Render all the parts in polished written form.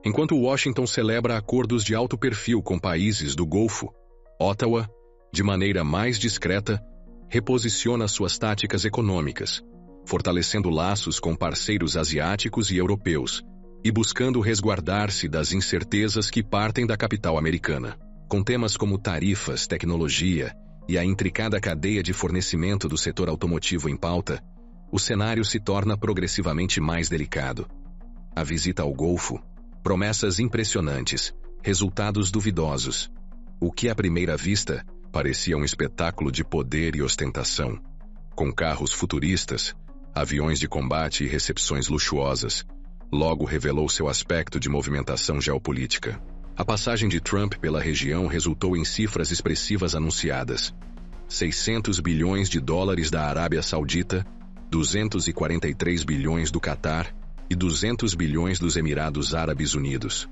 Enquanto Washington celebra acordos de alto perfil com países do Golfo, Ottawa, de maneira mais discreta, reposiciona suas táticas econômicas, fortalecendo laços com parceiros asiáticos e europeus, e buscando resguardar-se das incertezas que partem da capital americana. Com temas como tarifas, tecnologia e a intricada cadeia de fornecimento do setor automotivo em pauta, o cenário se torna progressivamente mais delicado. A visita ao Golfo, promessas impressionantes, resultados duvidosos. O que à primeira vista parecia um espetáculo de poder e ostentação, com carros futuristas, aviões de combate e recepções luxuosas, logo revelou seu aspecto de movimentação geopolítica. A passagem de Trump pela região resultou em cifras expressivas anunciadas: 600 bilhões de dólares da Arábia Saudita, 243 bilhões do Catar e 200 bilhões dos Emirados Árabes Unidos.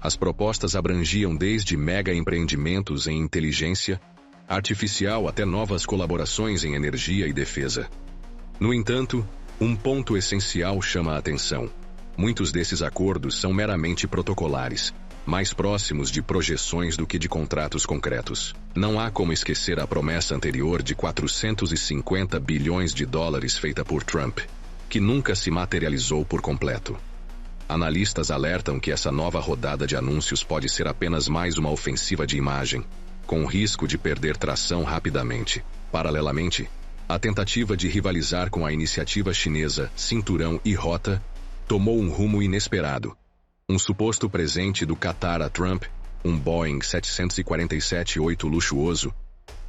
As propostas abrangiam desde mega empreendimentos em inteligência artificial até novas colaborações em energia e defesa. No entanto, um ponto essencial chama a atenção. Muitos desses acordos são meramente protocolares, mais próximos de projeções do que de contratos concretos. Não há como esquecer a promessa anterior de 450 bilhões de dólares feita por Trump, que nunca se materializou por completo. Analistas alertam que essa nova rodada de anúncios pode ser apenas mais uma ofensiva de imagem, com o risco de perder tração rapidamente. Paralelamente, a tentativa de rivalizar com a iniciativa chinesa Cinturão e Rota tomou um rumo inesperado. Um suposto presente do Catar a Trump, um Boeing 747-8 luxuoso,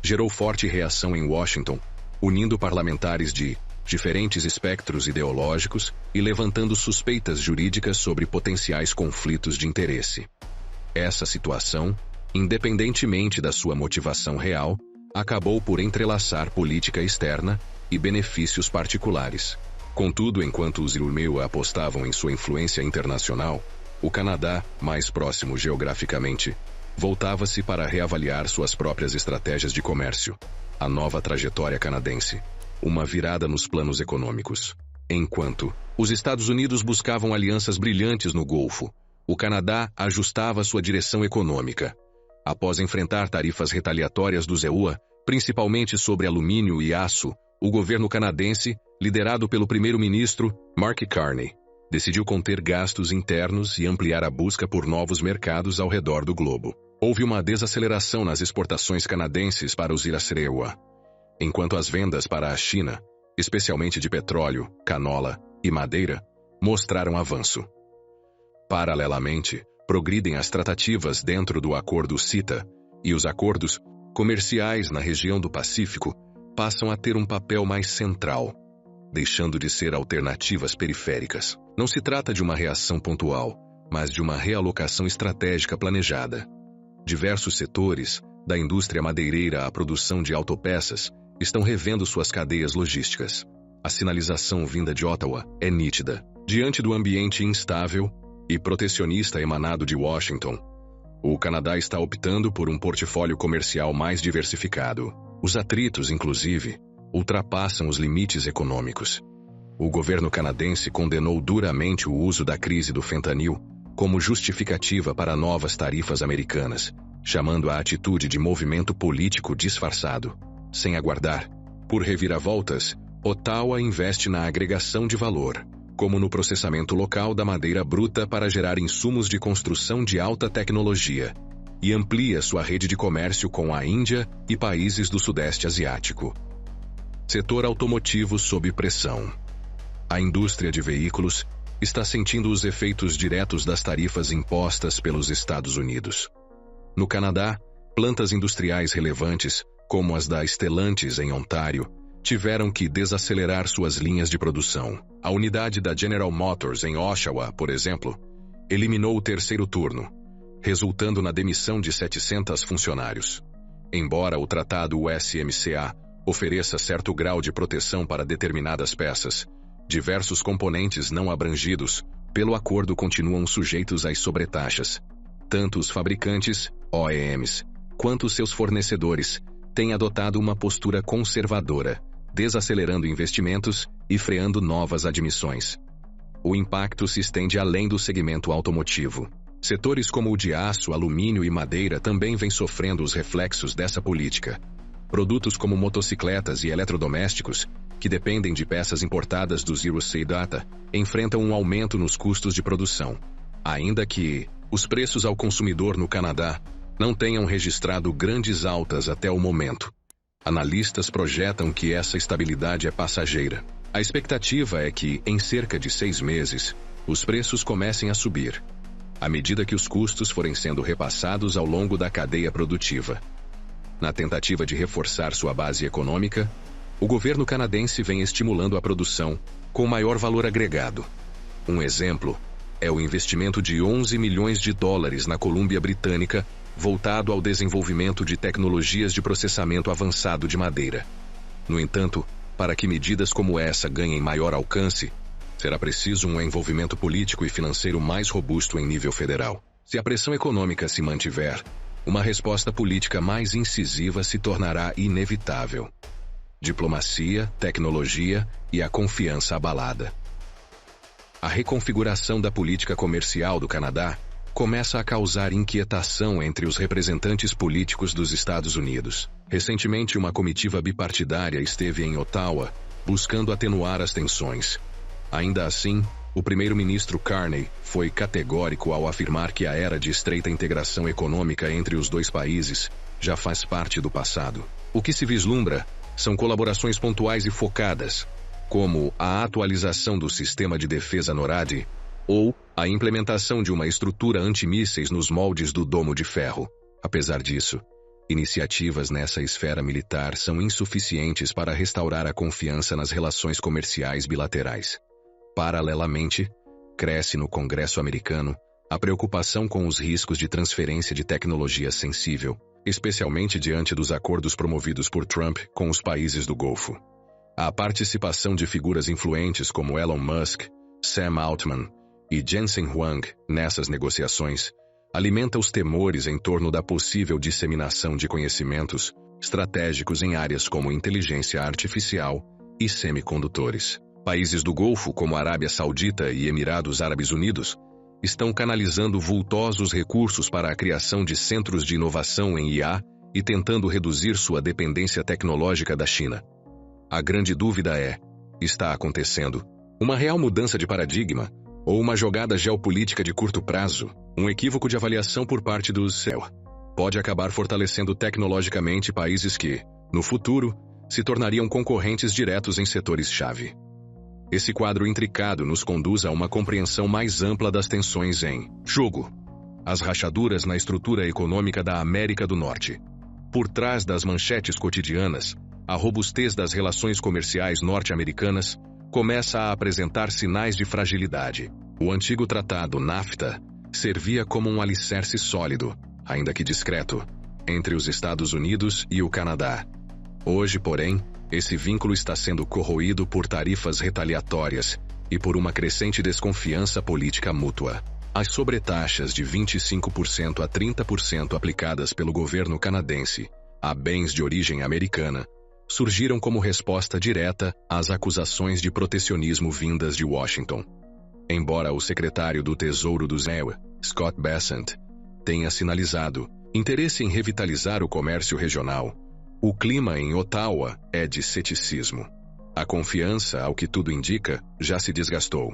gerou forte reação em Washington, unindo parlamentares de diferentes espectros ideológicos e levantando suspeitas jurídicas sobre potenciais conflitos de interesse. Essa situação, independentemente da sua motivação real, acabou por entrelaçar política externa e benefícios particulares. Contudo, enquanto os europeus apostavam em sua influência internacional, o Canadá, mais próximo geograficamente, voltava-se para reavaliar suas próprias estratégias de comércio. A nova trajetória canadense. Uma virada nos planos econômicos. Enquanto os Estados Unidos buscavam alianças brilhantes no Golfo, o Canadá ajustava sua direção econômica. Após enfrentar tarifas retaliatórias dos EUA, principalmente sobre alumínio e aço, o governo canadense, liderado pelo primeiro-ministro Mark Carney, decidiu conter gastos internos e ampliar a busca por novos mercados ao redor do globo. Houve uma desaceleração nas exportações canadenses para os EUA, enquanto as vendas para a China, especialmente de petróleo, canola e madeira, mostraram avanço. Paralelamente, progridem as tratativas dentro do Acordo CETA, e os acordos comerciais na região do Pacífico passam a ter um papel mais central, deixando de ser alternativas periféricas. Não se trata de uma reação pontual, mas de uma realocação estratégica planejada. Diversos setores, da indústria madeireira à produção de autopeças, estão revendo suas cadeias logísticas. A sinalização vinda de Ottawa é nítida. Diante do ambiente instável e protecionista emanado de Washington, o Canadá está optando por um portfólio comercial mais diversificado. Os atritos, inclusive, ultrapassam os limites econômicos. O governo canadense condenou duramente o uso da crise do fentanil como justificativa para novas tarifas americanas, chamando a atitude de movimento político disfarçado. Sem aguardar por reviravoltas, Ottawa investe na agregação de valor, como no processamento local da madeira bruta para gerar insumos de construção de alta tecnologia, e amplia sua rede de comércio com a Índia e países do Sudeste Asiático. Setor automotivo sob pressão. A indústria de veículos está sentindo os efeitos diretos das tarifas impostas pelos Estados Unidos. No Canadá, plantas industriais relevantes, como as da Stellantis em Ontário, tiveram que desacelerar suas linhas de produção. A unidade da General Motors em Oshawa, por exemplo, eliminou o terceiro turno, resultando na demissão de 700 funcionários. Embora o tratado USMCA ofereça certo grau de proteção para determinadas peças, diversos componentes não abrangidos pelo acordo continuam sujeitos às sobretaxas. Tanto os fabricantes, OEMs, quanto seus fornecedores têm adotado uma postura conservadora, desacelerando investimentos e freando novas admissões. o impacto se estende além do segmento automotivo. Setores como o de aço, alumínio e madeira também vêm sofrendo os reflexos dessa política. Produtos como motocicletas e eletrodomésticos, que dependem de peças importadas do Zero Say Data, enfrentam um aumento nos custos de produção. Ainda que os preços ao consumidor no Canadá não tenham registrado grandes altas até o momento, analistas projetam que essa estabilidade é passageira. A expectativa é que, em cerca de 6 meses, os preços comecem a subir, à medida que os custos forem sendo repassados ao longo da cadeia produtiva. Na tentativa de reforçar sua base econômica, o governo canadense vem estimulando a produção com maior valor agregado. Um exemplo é o investimento de 11 milhões de dólares na Colômbia Britânica voltado ao desenvolvimento de tecnologias de processamento avançado de madeira. No entanto, para que medidas como essa ganhem maior alcance, será preciso um envolvimento político e financeiro mais robusto em nível federal. Se a pressão econômica se mantiver, uma resposta política mais incisiva se tornará inevitável. Diplomacia, tecnologia e a confiança abalada. A reconfiguração da política comercial do Canadá começa a causar inquietação entre os representantes políticos dos Estados Unidos. Recentemente, uma comitiva bipartidária esteve em Ottawa, buscando atenuar as tensões. Ainda assim, o primeiro-ministro Carney foi categórico ao afirmar que a era de estreita integração econômica entre os dois países já faz parte do passado. O que se vislumbra são colaborações pontuais e focadas, como a atualização do sistema de defesa NORAD ou a implementação de uma estrutura antimísseis nos moldes do Domo de Ferro. Apesar disso, iniciativas nessa esfera militar são insuficientes para restaurar a confiança nas relações comerciais bilaterais. Paralelamente, cresce no Congresso americano a preocupação com os riscos de transferência de tecnologia sensível, especialmente diante dos acordos promovidos por Trump com os países do Golfo. A participação de figuras influentes como Elon Musk, Sam Altman e Jensen Huang nessas negociações alimenta os temores em torno da possível disseminação de conhecimentos estratégicos em áreas como inteligência artificial e semicondutores. Países do Golfo, como Arábia Saudita e Emirados Árabes Unidos, estão canalizando vultosos recursos para a criação de centros de inovação em IA e tentando reduzir sua dependência tecnológica da China. A grande dúvida é: está acontecendo uma real mudança de paradigma ou uma jogada geopolítica de curto prazo? Um equívoco de avaliação por parte do CEL pode acabar fortalecendo tecnologicamente países que, no futuro, se tornariam concorrentes diretos em setores-chave. Esse quadro intricado nos conduz a uma compreensão mais ampla das tensões em jogo. As rachaduras na estrutura econômica da América do Norte. Por trás das manchetes cotidianas, a robustez das relações comerciais norte-americanas começa a apresentar sinais de fragilidade. O antigo tratado NAFTA servia como um alicerce sólido, ainda que discreto, entre os Estados Unidos e o Canadá. Hoje, porém, esse vínculo está sendo corroído por tarifas retaliatórias e por uma crescente desconfiança política mútua. As sobretaxas de 25% a 30% aplicadas pelo governo canadense a bens de origem americana surgiram como resposta direta às acusações de protecionismo vindas de Washington. Embora o secretário do Tesouro do ZEW, Scott Bessent, tenha sinalizado interesse em revitalizar o comércio regional, o clima em Ottawa é de ceticismo. A confiança, ao que tudo indica, já se desgastou.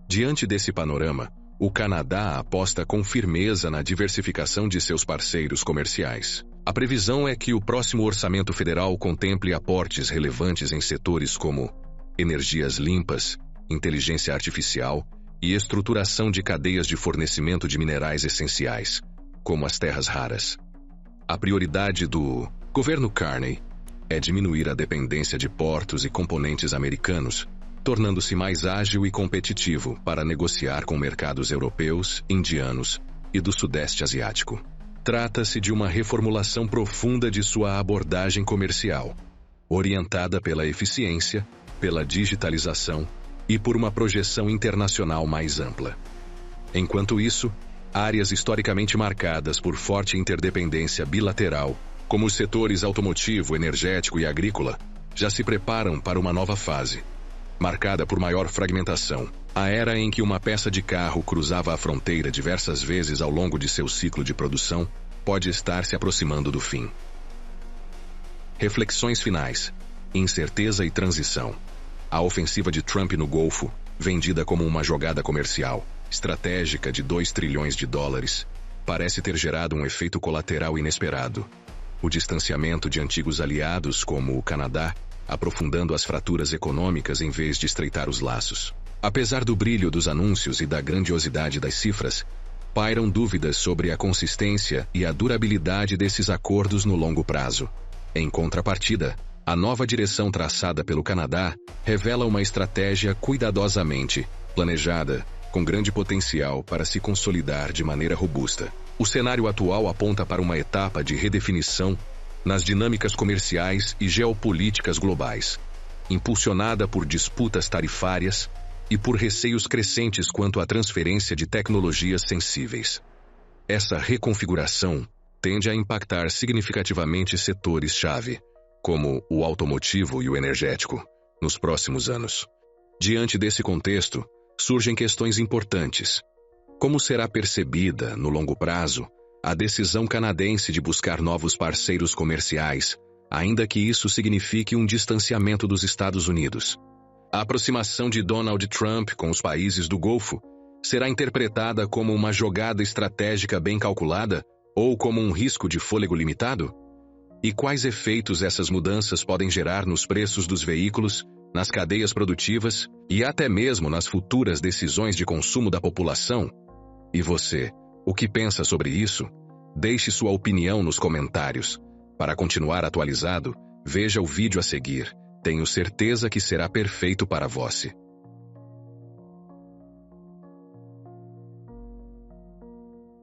Diante desse panorama, o Canadá aposta com firmeza na diversificação de seus parceiros comerciais. A previsão é que o próximo orçamento federal contemple aportes relevantes em setores como energias limpas, inteligência artificial e estruturação de cadeias de fornecimento de minerais essenciais, como as terras raras. A prioridade do governo Carney é diminuir a dependência de portos e componentes americanos, tornando-se mais ágil e competitivo para negociar com mercados europeus, indianos e do Sudeste Asiático. Trata-se de uma reformulação profunda de sua abordagem comercial, orientada pela eficiência, pela digitalização e por uma projeção internacional mais ampla. Enquanto isso, áreas historicamente marcadas por forte interdependência bilateral, como os setores automotivo, energético e agrícola, já se preparam para uma nova fase. marcada por maior fragmentação. A era em que uma peça de carro cruzava a fronteira diversas vezes ao longo de seu ciclo de produção pode estar se aproximando do fim. Reflexões finais. Incerteza e transição. A ofensiva de Trump no Golfo, vendida como uma jogada comercial estratégica de 2 trilhões de dólares, parece ter gerado um efeito colateral inesperado. O distanciamento de antigos aliados como o Canadá, aprofundando as fraturas econômicas em vez de estreitar os laços. Apesar do brilho dos anúncios e da grandiosidade das cifras, pairam dúvidas sobre a consistência e a durabilidade desses acordos no longo prazo. Em contrapartida, a nova direção traçada pelo Canadá revela uma estratégia cuidadosamente planejada, com grande potencial para se consolidar de maneira robusta. O cenário atual aponta para uma etapa de redefinição nas dinâmicas comerciais e geopolíticas globais, impulsionada por disputas tarifárias e por receios crescentes quanto à transferência de tecnologias sensíveis. Essa reconfiguração tende a impactar significativamente setores-chave, como o automotivo e o energético, nos próximos anos. Diante desse contexto, surgem questões importantes. Como será percebida, no longo prazo, a decisão canadense de buscar novos parceiros comerciais, ainda que isso signifique um distanciamento dos Estados Unidos? A aproximação de Donald Trump com os países do Golfo será interpretada como uma jogada estratégica bem calculada ou como um risco de fôlego limitado? E quais efeitos essas mudanças podem gerar nos preços dos veículos, nas cadeias produtivas e até mesmo nas futuras decisões de consumo da população? E você, o que pensa sobre isso? Deixe sua opinião nos comentários. Para continuar atualizado, veja o vídeo a seguir. Tenho certeza que será perfeito para você.